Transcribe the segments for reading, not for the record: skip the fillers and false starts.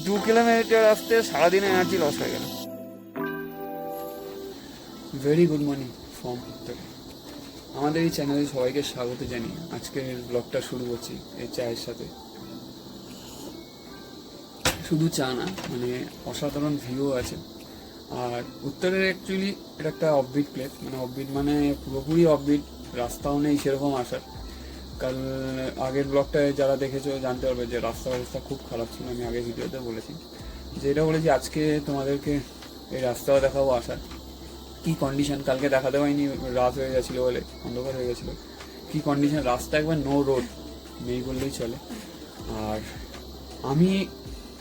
2 kilometre আসতে সারাদিন energy loss হয়ে গেল। ভেরি গুড মর্নিং ফ্রম উত্তর। আমাদের এই চ্যানেলে সবাইকে স্বাগত জানিয়ে আজকের ব্লগটা শুরু করছি এই চায়ের সাথে। শুধু চা না, মানে অসাধারণ ভিউ আছে। আর উত্তরের অ্যাকচুয়ালি এটা একটা অফবিট প্লেস, মানে অফবিট মানে পুরোপুরি অফবিট, রাস্তাও নেই সেরকম আসার। কাল আগের ব্লগটায় যারা দেখেছো জানতে পারবে যে রাস্তার অবস্থা খুব খারাপ ছিল, আমি আগের ভিডিওতে বলেছি। যেটা বলেছি আজকে তোমাদেরকে এই রাস্তাও দেখাবো আসার কী কন্ডিশন। কালকে দেখাতে পারিনি, রাত হয়ে গেছিলো বলে, অন্ধকার হয়ে গেছিলো। কী কন্ডিশন, রাস্তা একবার নো রোড নেই বললেই চলে। আর আমি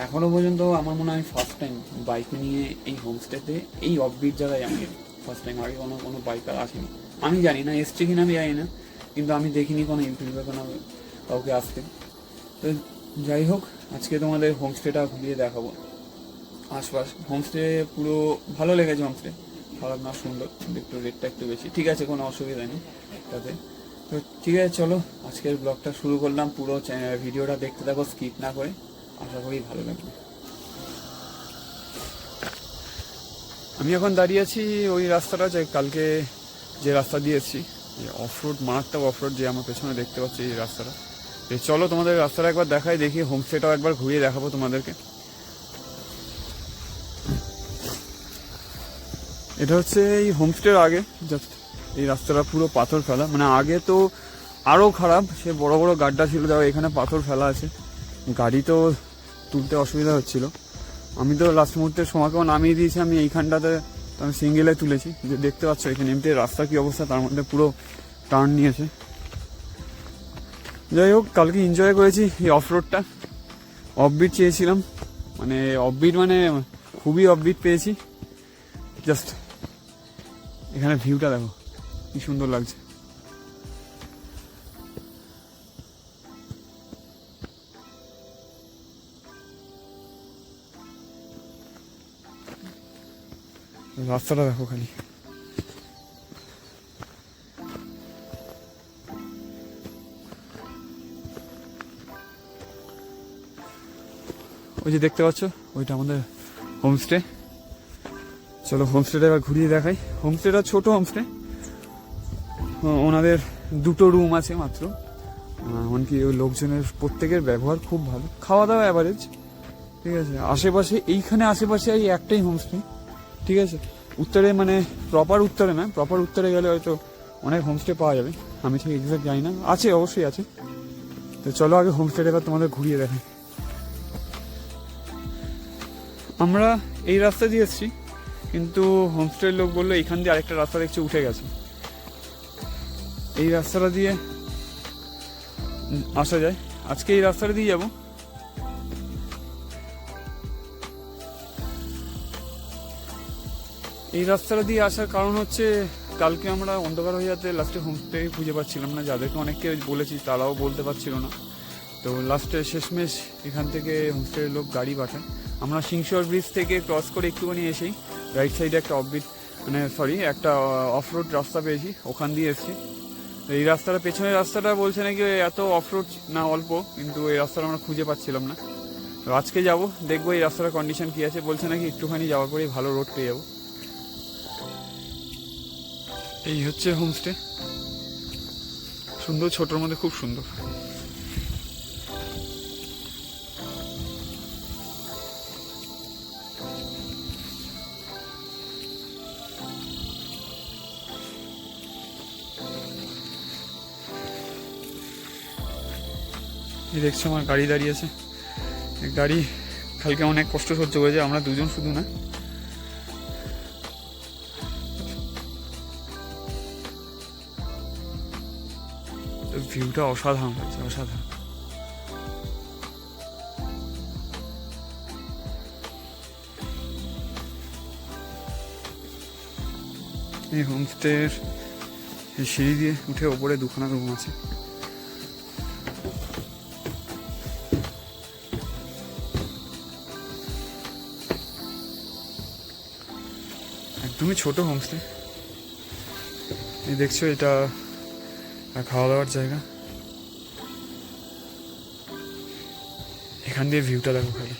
এখনও পর্যন্ত আমার মনে হয় ফার্স্ট টাইম বাইক নিয়ে এই হোমস্টেতে এই অফবিট জায়গায় আমি ফার্স্ট টাইম। আগে কোনো বাইকার আসেনি, আমি জানি না এসছে কিনা আমি জানি না, কিন্তু আমি দেখিনি কোনো ইউটিউবে কোনো কাউকে আসতে। তো যাই হোক, আজকে তোমাদের হোমস্টেটা ঘুরিয়ে দেখাবো আশপাশ। হোমস্টে পুরো ভালো লেগেছে, হোমস্টে খারাপ না, সুন্দর, কিন্তু একটু রেটটা একটু বেশি। ঠিক আছে, কোনো অসুবিধা নেই তাতে। তো ঠিক আছে, চলো আজকের ব্লগটা শুরু করলাম। পুরো ভিডিওটা দেখতে থাকো, স্কিপ না করে, আশা করি ভালো লাগবে। আমি এখন দাঁড়িয়ে আছি ওই রাস্তাটা, যে কালকে যে রাস্তা দিয়ে এসেছি, অফরোড, মারাত্মক অফরোড, যে আমার পেছনে দেখতে পাচ্ছি এই রাস্তাটা। চলো তোমাদের রাস্তাটা একবার দেখাই, দেখি হোমস্টেটাও একবার ঘুরিয়ে দেখাবো তোমাদেরকে। এটা হচ্ছে এই হোমস্টের আগে, জাস্ট এই রাস্তাটা পুরো পাথর ফেলা, মানে আগে তো আরও খারাপ, সে বড় বড় গাড্ডা ছিল, দেখো এখানে পাথর ফেলা আছে, গাড়ি তো তুলতে অসুবিধা হচ্ছিল। আমি তো লাস্ট মুহূর্তের সময়কেও নামিয়ে দিয়েছি, আমি এইখানটাতে আমি সিঙ্গেলে তুলেছি, যে দেখতে পাচ্ছ এখানে এমনি রাস্তা কী অবস্থা, তার মধ্যে পুরো টার্ন নিয়েছে। যাই হোক, কালকে এনজয় করেছি এই অফ রোডটা। অফবিট চেয়েছিলাম, মানে অফবিট মানে খুবই অফবিট পেয়েছি। জাস্ট এখানে ভিউটা দেখো কি সুন্দর লাগছে। রাস্তাটা দেখো খালি, ওই যে দেখতে পাচ্ছ ওইটা আমাদের হোমস্টে। চলো হোমস্টেটা এবার ঘুরিয়ে দেখাই। হোমস্টেটা ছোট হোমস্টে, ওনাদের 2টো রুম আছে মাত্র। এমনকি ওই লোকজনের প্রত্যেকের ব্যবহার খুব ভালো, খাওয়া দাওয়া অ্যাভারেজ, ঠিক আছে। আশেপাশে এইখানে আশেপাশে এই একটাই হোমস্টে, ঠিক আছে। উত্তরে মানে প্রপার উত্তরে না, প্রপার উত্তরে গেলে হয়তো অনেক হোমস্টে পাওয়া যাবে, আমি ঠিক এক্সাক্ট জানি না, আছে অবশ্যই আছে। তো চলো আগে হোমস্টেটা এবার তোমাদের ঘুরিয়ে দেখাই। আমরা এই রাস্তা দিয়ে এসেছি, কিন্তু হোমস্টের লোক বললো এখান দিয়ে আরেকটা রাস্তা দেখছি উঠে গেছে, এই রাস্তাটা দিয়ে আসা যায়। আজকে এই রাস্তাটা দিয়ে যাব। এই রাস্তাটা দিয়ে আসার কারণ হচ্ছে কালকে আমরা অন্ধকার হয়ে যাতে লাস্টে হোমস্টে খুঁজে পাচ্ছিলাম না, যাদেরকে অনেককে বলেছি তারাও বলতে পারছিল না। তো লাস্টে শেষমেশ এখান থেকে হোমস্টের লোক গাড়ি পাঠায়। আমরা সিংশর ব্রিজ থেকে ক্রস করে একটুখানি এসেই রাইট সাইডে একটা অফবিট, মানে সরি একটা অফরোড রাস্তা পেয়েছি, ওখান দিয়ে এসেছি। এই রাস্তাটা, পেছনের রাস্তাটা বলছে নাকি এত অফরোড না অল্প, কিন্তু এই রাস্তাটা আমরা খুঁজে পাচ্ছিলাম না। তো আজকে যাব, দেখবো এই রাস্তাটার কন্ডিশন কী আছে। বলছে নাকি একটুখানি যাওয়ার পরেই ভালো রোড পেয়ে যাবো। এই হচ্ছে হোমস্টে, সুন্দর, ছোটোর মধ্যে খুব সুন্দর। এই দেখছো আমার গাড়ি দাঁড়িয়ে আছে, গাড়ি কালকে অনেক কষ্ট সহ্য করেছে, আমরা দুজন শুধু না। ভিউটা অসাধারণ লাগছে, অসাধারণ। এই হোমস্টের এই সিঁড়ি দিয়ে উঠে ওপরে 2খানা রুম আছে। একদমই ছোট হোমস্টে। এই দেখছো এটা খাওয়া দাওয়ার জায়গা, এখান দিয়ে ভিউটা দেখো খালি।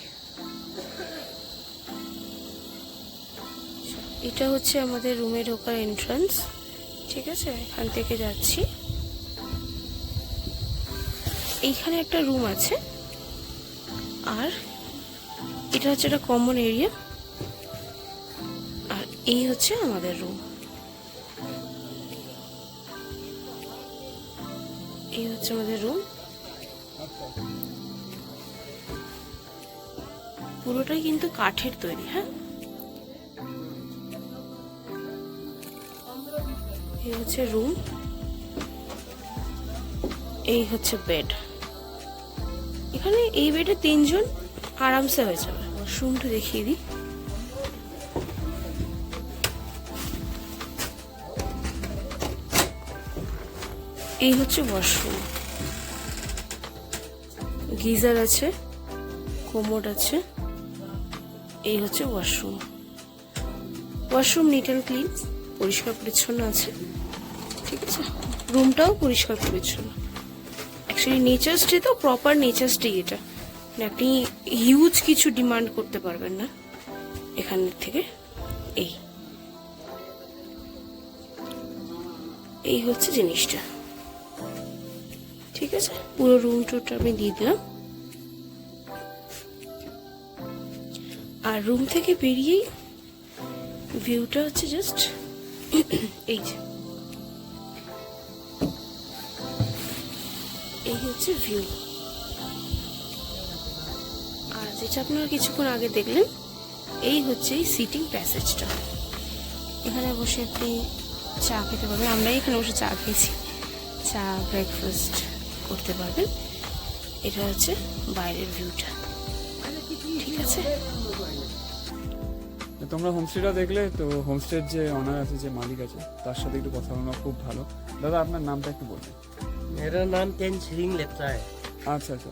এটা হচ্ছে আমাদের রুমে ঢোকার এন্ট্রান্স, ঠিক আছে। এখান থেকে যাচ্ছি, এইখানে একটা রুম আছে, আর এটা হচ্ছে একটা কমন এরিয়া, আর এই হচ্ছে আমাদের রুম। এই হচ্ছে আমাদের রুম, পুরোটাই কিন্তু কাঠের তৈরি। হ্যাঁ, এই হচ্ছে রুম, এই হচ্ছে বেড। এখানে এই বেডে 3 জন আরামসে হয়ে যাবে। ওয়াশরুমটা দেখিয়ে দিই। এই হচ্ছে ওয়াশরুম, গিজার আছে, কোমোড আছে। এই হচ্ছে washroom. Washroom neat and clean, পরিষ্কার পরিচ্ছন্ন আছে, ঠিক আছে। রুমটাও পরিষ্কার পরিচ্ছন্ন। অ্যাকচুয়ালি নেচার স্টে তো প্রপার নেচার স্টে এটা, মানে আপনি হিউজ কিছু ডিমান্ড করতে পারবেন না এখানের থেকে। এই হচ্ছে জিনিসটা, ঠিক আছে। পুরো রুম টুরটা আমি দিয়ে দিলাম। আর রুম থেকে বেরিয়েই ভিউটা হচ্ছে জাস্ট এই যে, এই হচ্ছে ভিউ। আর যেটা আপনারা কিছুক্ষণ আগে দেখলেন, এই হচ্ছে এই সিটিং প্যাসেজটা। এখানে বসে আপনি চা খেতে পারবেন। আমরা এখানে বসে চা খেয়েছি, চা ব্রেকফাস্ট করতে পারবেন। এটা হচ্ছে বাইরের ভিউটা, ঠিক আছে। তোমরা হোমস্টেটা দেখলে তো, হোমস্টের যে অনার আছে, যে মালিক আছে, তার সাথে একটু কথা বলানো খুব ভালো। দাদা আপনার নামটা একটু বলবেন। मेरा नाम टेन छिरिंग लेप्चा है। अच्छा अच्छा,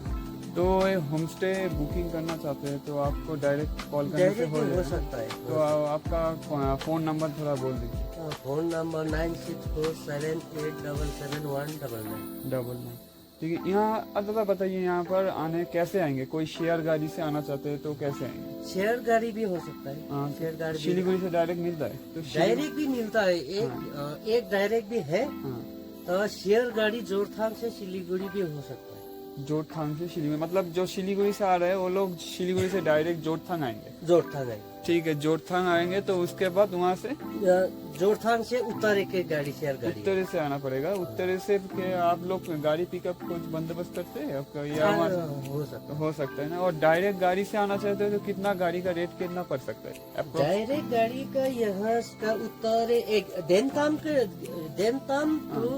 तो ये होम स्टे बुकिंग करना चाहते हैं तो आपको डायरेक्ट कॉल करने से डायरेक्ट हो जाएगा? सकता है। तो आपका फ़ोन नंबर थोड़ा बोल दीजिए। Phone number 9647871799। 99। ठीक है। यहाँ दादा बताइए, यहाँ पर आने कैसे आएंगे? कोई शेयर गाड़ी से आना चाहते हैं तो कैसे आएंगे? शेयर गाड़ी भी हो सकता है। हाँ, शेयर गाड़ी सिलीगुड़ी से डायरेक्ट मिलता है तो डायरेक्ट भी मिलता है। एक डायरेक्ट भी है। हाँ, तो शेयर गाड़ी जोरथांग से सिलीगुड़ी भी हो सकता है। जोरथांग से सिलीगुड़ी, मतलब जो सिलीगुड़ी से आ रहे हैं वो लोग सिलीगुड़ी से डायरेक्ट जोरथांग आएंगे। जोरथांग है। ठीक है, जोरथांग आएंगे तो उसके बाद वहाँ से जोरथांग से उत्तरे के गाड़ी शेयर गाड़ी है। उत्तरे से आना पड़ेगा। उत्तरे से के आप लोग गाड़ी पिकअप कुछ बंदोबस्त करते हैं आपका, या वहाँ से हो सकता है ना? और डायरेक्ट गाड़ी से आना चाहते हो तो कितना गाड़ी का रेट कितना पड़ सकता है है। approx? डायरेक्ट गाड़ी का यहाँ का उत्तरे एक देनताम टू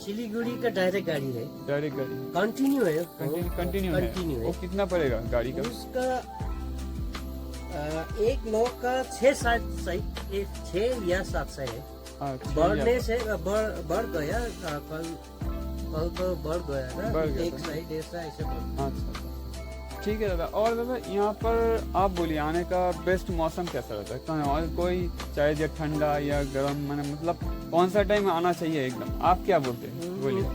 सिलीगुड़ी का डायरेक्ट गाड़ी है। डायरेक्ट गाड़ी कंटिन्यू है। कंटिन्यू कंटिन्यू है। है। वो कितना पड़ेगा गाड़ी का? उसका एक लोग का 6-7 सही, 6 या 7 से है। अच्छा, बढ़ने से बढ़ गया। कल तो बढ़ गया ना, बढ़ गया एक था। सही 1.5 ऐसे बढ़ गया। अच्छा, ठीक है दादा। और दादा यहाँ पर आप बोलिए, आने का बेस्ट मौसम कैसा रहता है? कहाँ और कोई चाहे जो ठंडा या गर्म, मतलब कौन सा टाइम आना चाहिए एकदम? आप क्या बोलते हैं, बोलिए।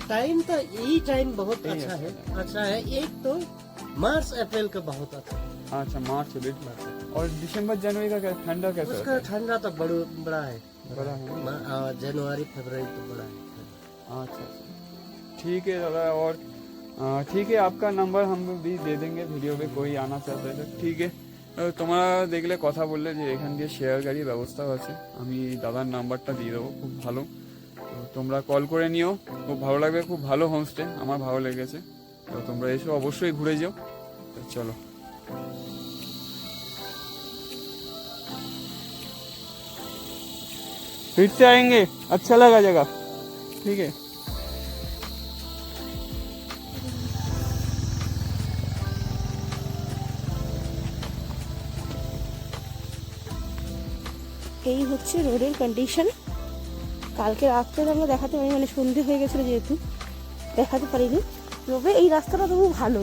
टाइम तो यही टाइम बहुत यही अच्छा है। अच्छा अच्छा है। एक तो मार्च अप्रैल का बहुत अच्छा है। अच्छा, मार्च से और दिसंबर जनवरी का क्या ठंडा कैसा रहता उसका ठंडा तो बड़ा है। है? बड़ा है। जनवरी फरवरी तो बड़ा है। अच्छा, ठीक है दादा। और ঠিক আছে, आपका নাম্বার আমরা দিয়ে দেंगे ভিডিও पे, कोई आना चाहता है तो ठीक है। তোমরা দেখলে, কথা বললে যে এখান দিয়ে শেয়ার গাড়ির ব্যবস্থাও আছে। আমি দাদার নাম্বারটা দিয়ে দেবো, খুব ভালো। তো তোমরা কল করে নিও, খুব ভালো লাগবে। খুব ভালো হোমস্টে, আমার ভালো লেগেছে। তো তোমরা এসে অবশ্যই ঘুরে যাও। তো চলো, फिर से आएंगे, अच्छा लगा जगह, ठीक है। এই হচ্ছে রোডের কন্ডিশন। কালকে রাত্রে আমরা দেখাতে পারিনি, মানে সন্ধে হয়ে গেছিলো যেহেতু দেখাতে পারিনি। তবে এই রাস্তাটা তবু ভালো।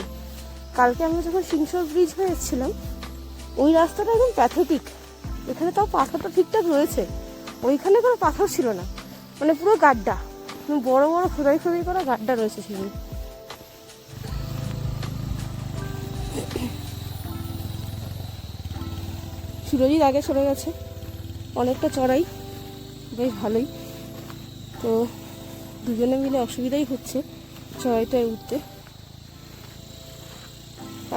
কালকে আমরা যখন সিংসর ব্রিজ হয়ে এসেছিলাম, ওই রাস্তাটা একদম প্যাথেটিক। এখানে তাও পাথরটা ঠিকঠাক রয়েছে, ওইখানে কোনো পাথর ছিল না, মানে পুরো গাড্ডা, বড় বড় খোদাই করা গাড্ডা রয়েছে সেখানে। সুরজিৎ আগে চলে গেছে, অনেকটা চড়াই, বেশ ভালোই। তো দুজনে মিলে অসুবিধাই হচ্ছে চড়াইটায় উঠতে।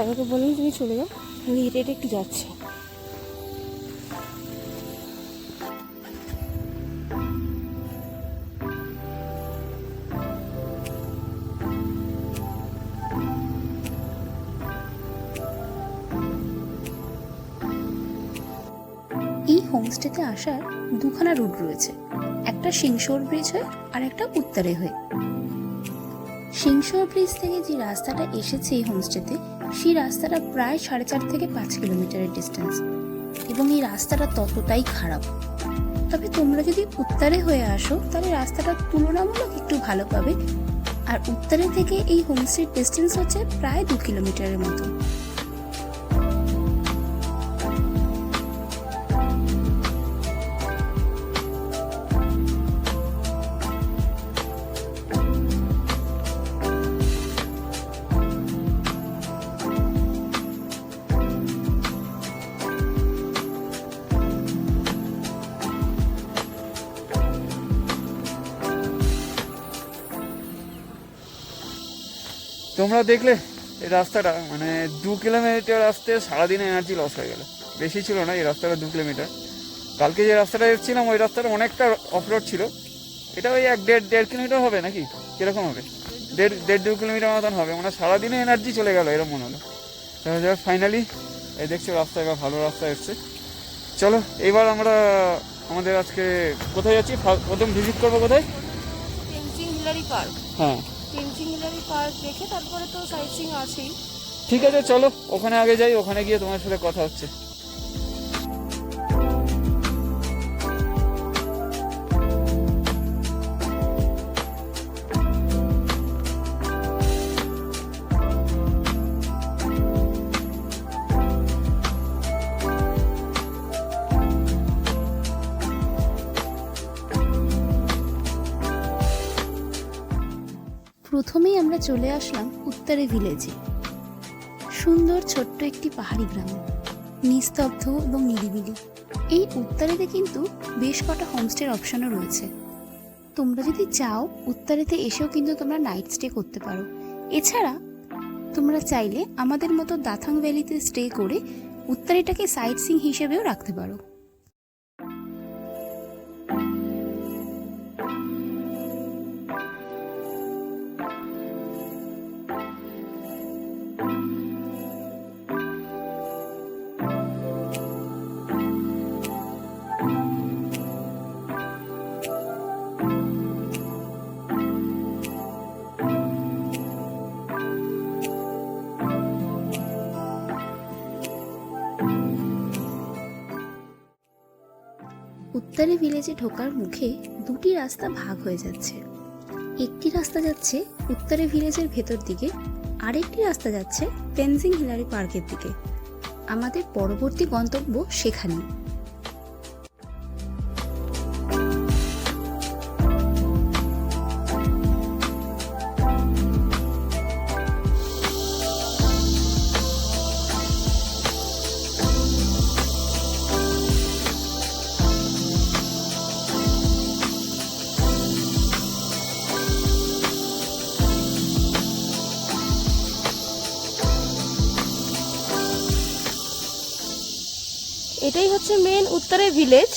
আমাকে বললাম তুমি চলে যাও, আমি হেঁটে হেঁটে একটু যাচ্ছি। এই হোমস্টেতে আসার দুখানা রুট রয়েছে, একটা সিংশোর ব্রিজ হয়ে আর একটা উত্তরে হয়ে। সিংশোর ব্রিজ থেকে যে রাস্তাটা এসেছে এই হোমস্টেতে, সেই রাস্তাটা প্রায় 4.5 থেকে 5 কিলোমিটারের ডিস্টেন্স, এবং এই রাস্তাটা ততটাই খারাপ। তবে তোমরা যদি উত্তরে হয়ে আসো তাহলে রাস্তাটা তুলনামূলক একটু ভালো পাবে। আর উত্তরে থেকে এই হোমস্টের ডিস্টেন্স হচ্ছে প্রায় 2 কিলোমিটারের মতো। তোমরা দেখলে এই রাস্তাটা, মানে 2 কিলোমিটার আসতে সারাদিনে এনার্জি লস হয়ে গেল। বেশি ছিল না এই রাস্তাটা 2 কিলোমিটার। কালকে যে রাস্তাটা এসেছিলাম ওই রাস্তাটা অনেকটা অফরোড ছিল। এটা ওই 1-1.5 কিলোমিটার হবে নাকি, কীরকম হবে? 1.5-2 কিলোমিটার মতন হবে। মানে সারাদিনে এনার্জি চলে গেল এরকম মনে হলো। যাক ফাইনালি এই দেখছো রাস্তা এবার ভালো রাস্তা এসছে। চলো এবার আমরা আমাদের আজকে কোথায় যাচ্ছি, প্রথম ভিজিট করবো কোথায়? Tenzing Hillary park. হ্যাঁ তেনজিং হিলারি পার্ক দেখে তারপরে তো সাইট সিইং আছেই। ঠিক আছে, চলো ওখানে আগে যাই, ওখানে গিয়ে তোমার সাথে কথা হচ্ছে। প্রথমেই আমরা চলে আসলাম উত্তরে ভিলেজে। সুন্দর ছোট্ট একটি পাহাড়ি গ্রাম, নিস্তব্ধ এবং নিরিবিলি। এই উত্তরেতে কিন্তু বেশ কটা হোমস্টের অপশনও রয়েছে। তোমরা যদি চাও উত্তরেতে এসেও কিন্তু তোমরা নাইট স্টে করতে পারো। এছাড়া তোমরা চাইলে আমাদের মতো দাথাং ভ্যালিতে স্টে করে উত্তরেটাকে সাইট সিইং হিসেবেও রাখতে পারো। উত্তরে ভিলেজে ঢোকার মুখে দুটি রাস্তা ভাগ হয়ে যাচ্ছে। একটি রাস্তা যাচ্ছে উত্তরে ভিলেজের ভেতর দিকে, আরেকটি রাস্তা যাচ্ছে তেনজিং হিলারি পার্কের দিকে। আমাদের পরবর্তী গন্তব্য সেখানে। এটাই হচ্ছে মেন উত্তরে ভিলেজ।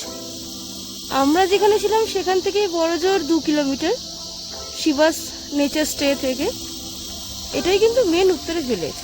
আমরা যেখানে ছিলাম সেখান থেকে বড়জোর 2 কিলোমিটার শিবাস নেচার স্টে থেকে। এটাই কিন্তু মেন উত্তরে ভিলেজ।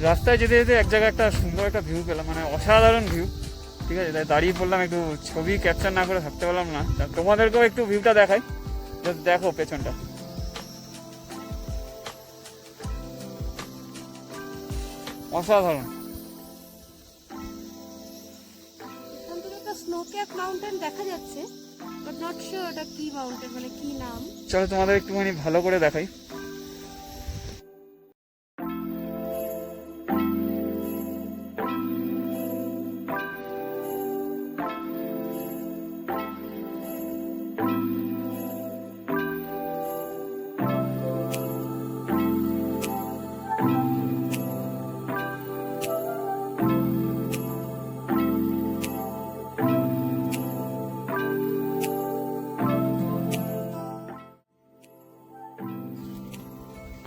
রাস্তায় যেতে যেতে এক জায়গায় একটা সুন্দর একটা ভিউ পেলাম, মানে অসাধারণ ভিউ। ঠিক আছে, তাই দাঁড়িয়ে পড়লাম, একটু ছবি ক্যাপচার না করে থাকতে পারলাম না। তা তোমাদেরকেও একটু ভিউটা দেখাই, জাস্ট দেখো পেছনটা। অসাধারণ। এখান থেকে একটা স্নো ক্যাপ মাউন্টেন দেখা যাচ্ছে, বাট নট শিওর ওটা কি মাউন্টেন, মানে কি নাম। চলো তোমাদের একটুখানি ভালো করে দেখাই।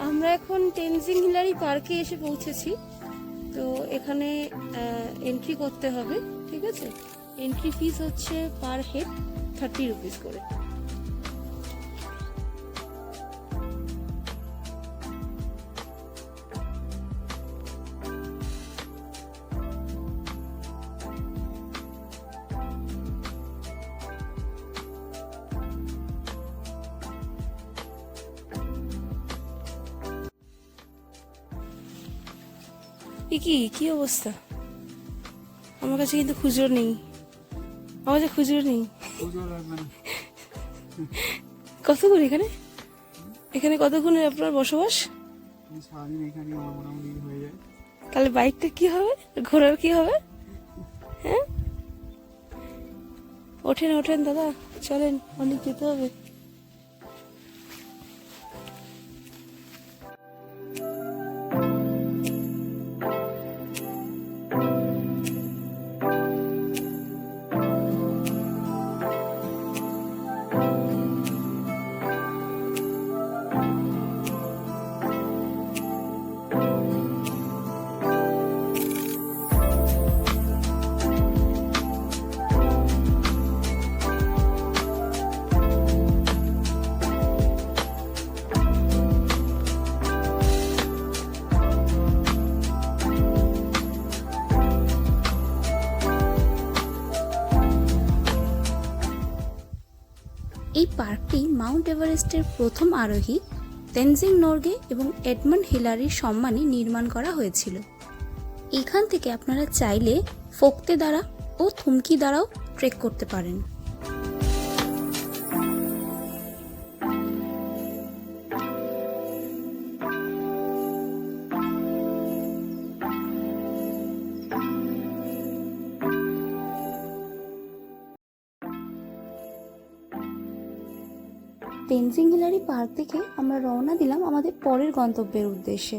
আমরা এখন টেনজিং হিলারি পার্কে এসে পৌঁছেছি। তো এখানে এন্ট্রি করতে হবে, ঠিক আছে। এন্ট্রি ফিস হচ্ছে পার হেড 30 রুপিস করে। কি অবস্থা? আমার কাছে কিন্তু খুচরো নেই, আমার কাছে খুচরো নেই। কত করে এখানে? এখানে কতক্ষণের আপনার বসবাস? সারাদিন এখানে আমার মোটামুটি হয়ে যায়। তাহলে বাইকটা কি হবে, ঘোরার কি হবে? হ্যাঁ, ওঠেন ওঠেন দাদা, চলেন, অনেক যেতে হবে। এই পার্কটি মাউন্ট এভারেস্টের প্রথম আরোহী তেনজিং নোরগে এবং এডমন্ড হিলারির সম্মানে নির্মাণ করা হয়েছিল। এখান থেকে আপনারা চাইলে ফোকতে দ্বারা ও থুমকি দ্বারাও ট্রেক করতে পারেন। তেনজিং হিলারি পার্ক থেকে আমরা রওনা দিলাম আমাদের পরের গন্তব্যের উদ্দেশ্যে।